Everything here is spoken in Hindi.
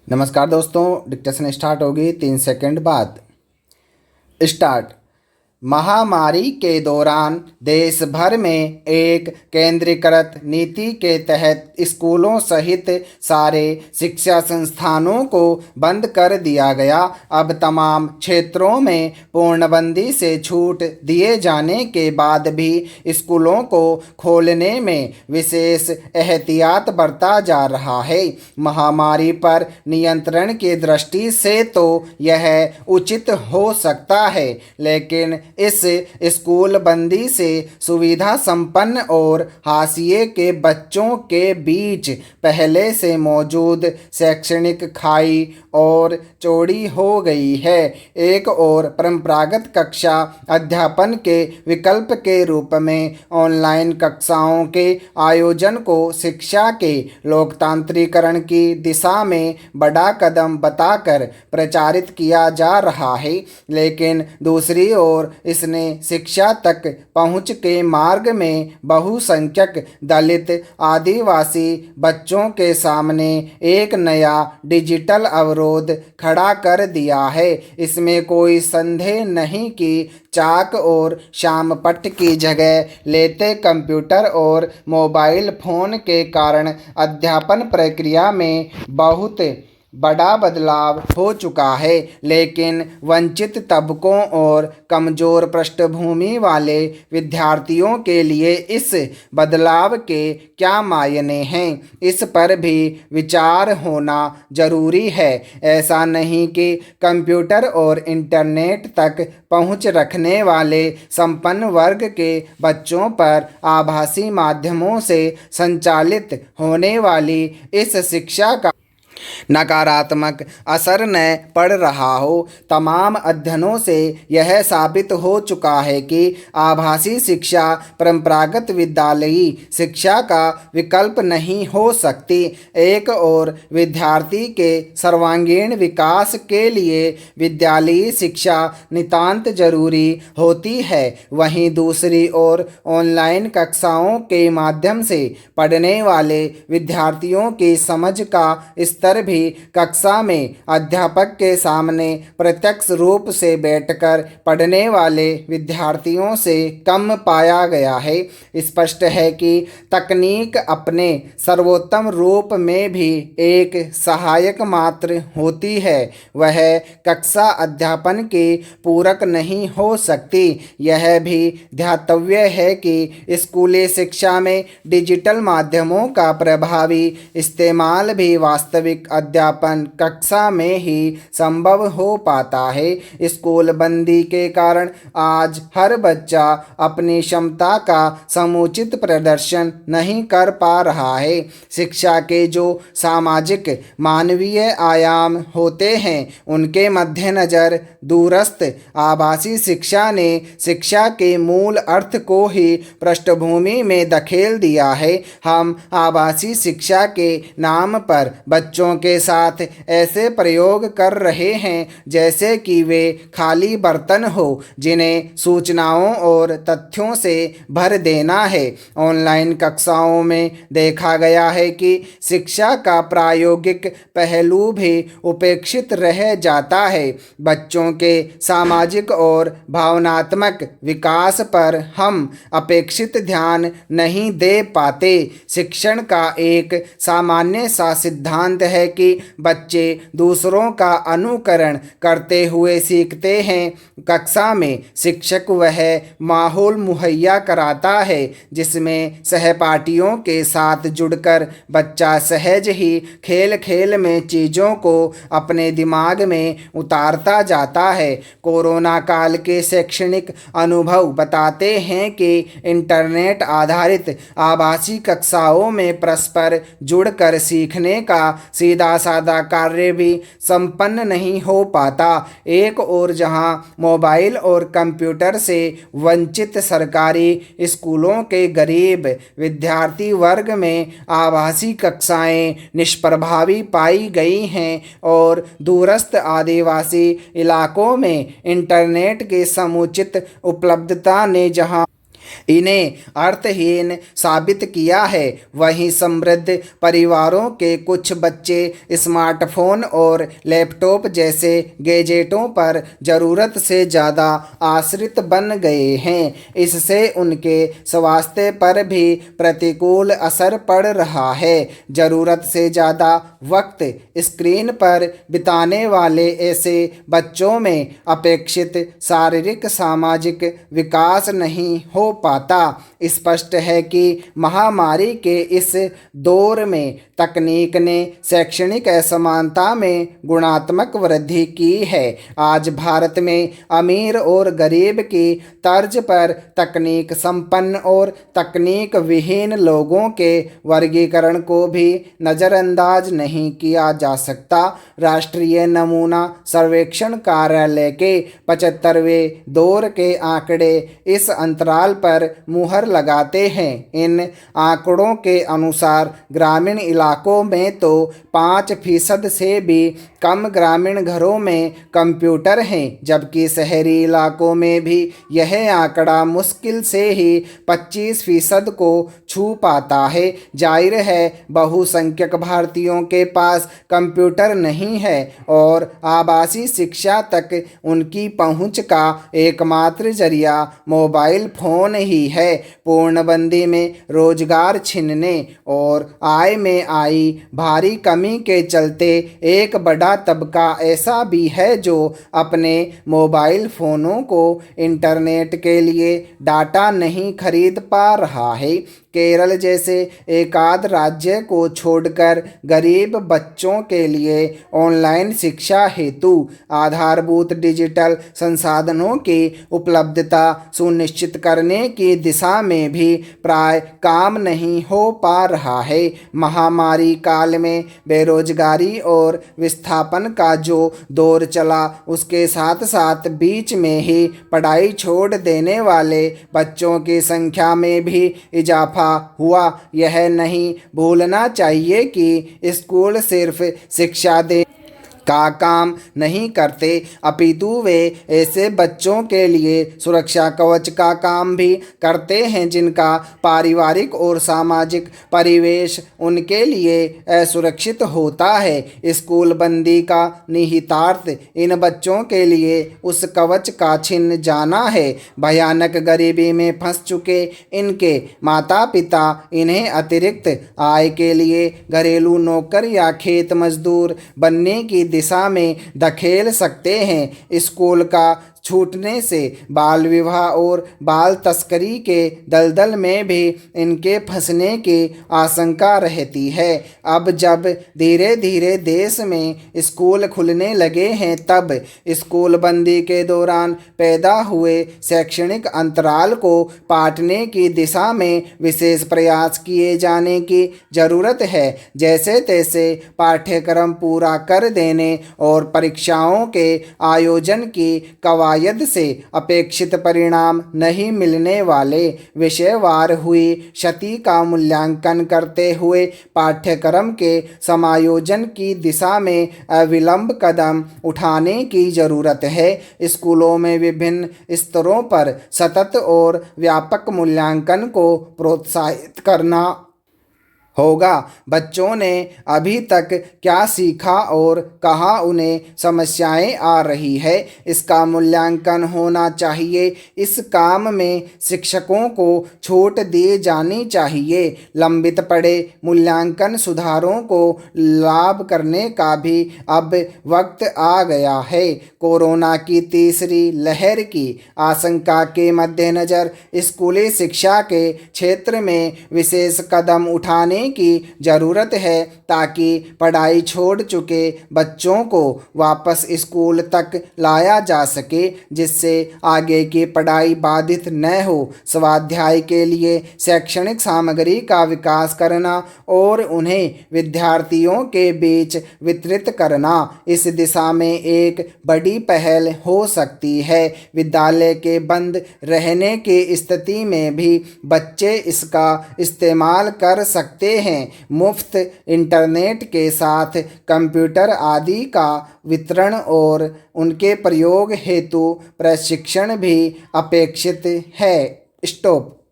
नमस्कार दोस्तों, डिक्टेशन स्टार्ट होगी 3 सेकंड बाद। स्टार्ट। महामारी के दौरान देश भर में एक केंद्रीकृत नीति के तहत स्कूलों सहित सारे शिक्षा संस्थानों को बंद कर दिया गया। अब तमाम क्षेत्रों में पूर्णबंदी से छूट दिए जाने के बाद भी स्कूलों को खोलने में विशेष एहतियात बरता जा रहा है। महामारी पर नियंत्रण की दृष्टि से तो यह उचित हो सकता है, लेकिन इस स्कूल बंदी से सुविधा संपन्न और हाशिए के बच्चों के बीच पहले से मौजूद शैक्षणिक खाई और चौड़ी हो गई है। एक और परंपरागत कक्षा अध्यापन के विकल्प के रूप में ऑनलाइन कक्षाओं के आयोजन को शिक्षा के लोकतांत्रिकरण की दिशा में बड़ा कदम बताकर प्रचारित किया जा रहा है, लेकिन दूसरी ओर इसने शिक्षा तक पहुंच के मार्ग में बहुसंख्यक दलित आदिवासी बच्चों के सामने एक नया डिजिटल अवरोध खड़ा कर दिया है। इसमें कोई संदेह नहीं कि चाक और श्यामपट्ट की जगह लेते कंप्यूटर और मोबाइल फोन के कारण अध्यापन प्रक्रिया में बहुत बड़ा बदलाव हो चुका है, लेकिन वंचित तबकों और कमज़ोर पृष्ठभूमि वाले विद्यार्थियों के लिए इस बदलाव के क्या मायने हैं, इस पर भी विचार होना जरूरी है। ऐसा नहीं कि कंप्यूटर और इंटरनेट तक पहुंच रखने वाले संपन्न वर्ग के बच्चों पर आभासी माध्यमों से संचालित होने वाली इस शिक्षा का नकारात्मक असर न पड़ रहा हो। तमाम अध्ययनों से यह साबित हो चुका है कि आभासी शिक्षा परंपरागत विद्यालयी शिक्षा का विकल्प नहीं हो सकती। एक और विद्यार्थी के सर्वांगीण विकास के लिए विद्यालयी शिक्षा नितांत जरूरी होती है, वहीं दूसरी ओर ऑनलाइन कक्षाओं के माध्यम से पढ़ने वाले विद्यार्थियों की समझ का स्तर भी कक्षा में अध्यापक के सामने प्रत्यक्ष रूप से बैठकर पढ़ने वाले विद्यार्थियों से कम पाया गया है। स्पष्ट है कि तकनीक अपने सर्वोत्तम रूप में भी एक सहायक मात्र होती है, वह कक्षा अध्यापन की पूरक नहीं हो सकती। यह भी ध्यातव्य है कि स्कूली शिक्षा में डिजिटल माध्यमों का प्रभावी इस्तेमाल भी वास्तविक अध्यापन कक्षा में ही संभव हो पाता है। स्कूल बंदी के कारण आज हर बच्चा अपनी क्षमता का समुचित प्रदर्शन नहीं कर पा रहा है। शिक्षा के जो सामाजिक मानवीय आयाम होते हैं, उनके मद्देनजर दूरस्थ आभासी शिक्षा ने शिक्षा के मूल अर्थ को ही पृष्ठभूमि में धकेल दिया है। हम आभासी शिक्षा के नाम पर बच्चों के साथ ऐसे प्रयोग कर रहे हैं जैसे कि वे खाली बर्तन हो जिन्हें सूचनाओं और तथ्यों से भर देना है। ऑनलाइन कक्षाओं में देखा गया है कि शिक्षा का प्रायोगिक पहलू भी उपेक्षित रह जाता है। बच्चों के सामाजिक और भावनात्मक विकास पर हम अपेक्षित ध्यान नहीं दे पाते। शिक्षण का एक सामान्य सा सिद्धांत है कि बच्चे दूसरों का अनुकरण करते हुए सीखते हैं। कक्षा में शिक्षक वह माहौल मुहैया कराता है जिसमें सहपाठियों के साथ जुड़कर बच्चा सहज ही खेल खेल में चीज़ों को अपने दिमाग में उतारता जाता है। कोरोना काल के शैक्षणिक अनुभव बताते हैं कि इंटरनेट आधारित आभासी कक्षाओं में परस्पर जुड़कर सीखने का सीधा साधा कार्य भी संपन्न नहीं हो पाता। एक और जहां मोबाइल और कंप्यूटर से वंचित सरकारी स्कूलों के गरीब विद्यार्थी वर्ग में आभासी कक्षाएं निष्प्रभावी पाई गई हैं और दूरस्थ आदिवासी इलाकों में इंटरनेट की समुचित उपलब्धता ने जहां इन्हें अर्थहीन साबित किया है। वहीं समृद्ध परिवारों के कुछ बच्चे स्मार्टफोन और लैपटॉप जैसे गैजेटों पर ज़रूरत से ज़्यादा आश्रित बन गए हैं। इससे उनके स्वास्थ्य पर भी प्रतिकूल असर पड़ रहा है। ज़रूरत से ज़्यादा वक्त स्क्रीन पर बिताने वाले ऐसे बच्चों में अपेक्षित शारीरिक सामाजिक विकास नहीं हो पाता। स्पष्ट है कि महामारी के इस दौर में तकनीक ने शैक्षणिक असमानता में गुणात्मक वृद्धि की है। आज भारत में अमीर और गरीब की तर्ज पर तकनीक संपन्न और तकनीक विहीन लोगों के वर्गीकरण को भी नज़रअंदाज नहीं किया जा सकता। राष्ट्रीय नमूना सर्वेक्षण कार्यालय के 75वें दौर के आंकड़े इस अंतराल पर मुहर लगाते हैं। इन आंकड़ों के अनुसार ग्रामीण इलाकों में तो 5% से भी कम ग्रामीण घरों में कंप्यूटर हैं, जबकि शहरी इलाकों में भी यह आंकड़ा मुश्किल से ही 25% को छू पाता है। जाहिर है बहुसंख्यक भारतीयों के पास कंप्यूटर नहीं है और आवासीय शिक्षा तक उनकी पहुंच का एकमात्र जरिया मोबाइल फ़ोन ही है। पूर्णबंदी में रोजगार छिनने और आय में आई भारी कमी के चलते एक बड़ा तबका ऐसा भी है जो अपने मोबाइल फ़ोनों को इंटरनेट के लिए डाटा नहीं खरीद पा रहा है। केरल जैसे एकाध राज्य को छोड़कर गरीब बच्चों के लिए ऑनलाइन शिक्षा हेतु आधारभूत डिजिटल संसाधनों की उपलब्धता सुनिश्चित करने की दिशा में भी प्राय काम नहीं हो पा रहा है। महामारी काल में बेरोजगारी और विस्थापन का जो दौर चला, उसके साथ साथ बीच में ही पढ़ाई छोड़ देने वाले बच्चों की संख्या में भी इजाफा हुआ। यह नहीं भूलना चाहिए कि स्कूल सिर्फ शिक्षा दे का काम नहीं करते, अपितु वे ऐसे बच्चों के लिए सुरक्षा कवच का काम भी करते हैं जिनका पारिवारिक और सामाजिक परिवेश उनके लिए असुरक्षित होता है। स्कूल बंदी का निहितार्थ इन बच्चों के लिए उस कवच का छिन जाना है। भयानक गरीबी में फंस चुके इनके माता पिता इन्हें अतिरिक्त आय के लिए घरेलू नौकर या खेत मजदूर बनने की दिशा में धकेल सकते हैं। स्कूल का छूटने से बाल विवाह और बाल तस्करी के दलदल में भी इनके फंसने की आशंका रहती है। अब जब धीरे धीरे देश में स्कूल खुलने लगे हैं, तब स्कूल बंदी के दौरान पैदा हुए शैक्षणिक अंतराल को पाटने की दिशा में विशेष प्रयास किए जाने की ज़रूरत है। जैसे तैसे पाठ्यक्रम पूरा कर देने और परीक्षाओं के आयोजन की कवायद से अपेक्षित परिणाम नहीं मिलने वाले विषयवार हुई क्षति का मूल्यांकन करते हुए पाठ्यक्रम के समायोजन की दिशा में अविलंब कदम उठाने की ज़रूरत है। स्कूलों में विभिन्न स्तरों पर सतत और व्यापक मूल्यांकन को प्रोत्साहित करना होगा। बच्चों ने अभी तक क्या सीखा और कहाँ उन्हें समस्याएं आ रही है, इसका मूल्यांकन होना चाहिए। इस काम में शिक्षकों को छूट दी जानी चाहिए। लंबित पड़े मूल्यांकन सुधारों को लाभ करने का भी अब वक्त आ गया है। कोरोना की तीसरी लहर की आशंका के मद्देनज़र स्कूली शिक्षा के क्षेत्र में विशेष कदम उठाने की ज़रूरत है ताकि पढ़ाई छोड़ चुके बच्चों को वापस स्कूल तक लाया जा सके, जिससे आगे की पढ़ाई बाधित न हो। स्वाध्याय के लिए शैक्षणिक सामग्री का विकास करना और उन्हें विद्यार्थियों के बीच वितरित करना इस दिशा में एक बड़ी पहल हो सकती है। विद्यालय के बंद रहने की स्थिति में भी बच्चे इसका इस्तेमाल कर सकते हैं। मुफ्त इंटरनेट के साथ कंप्यूटर आदि का वितरण और उनके प्रयोग हेतु प्रशिक्षण भी अपेक्षित है। स्टॉप।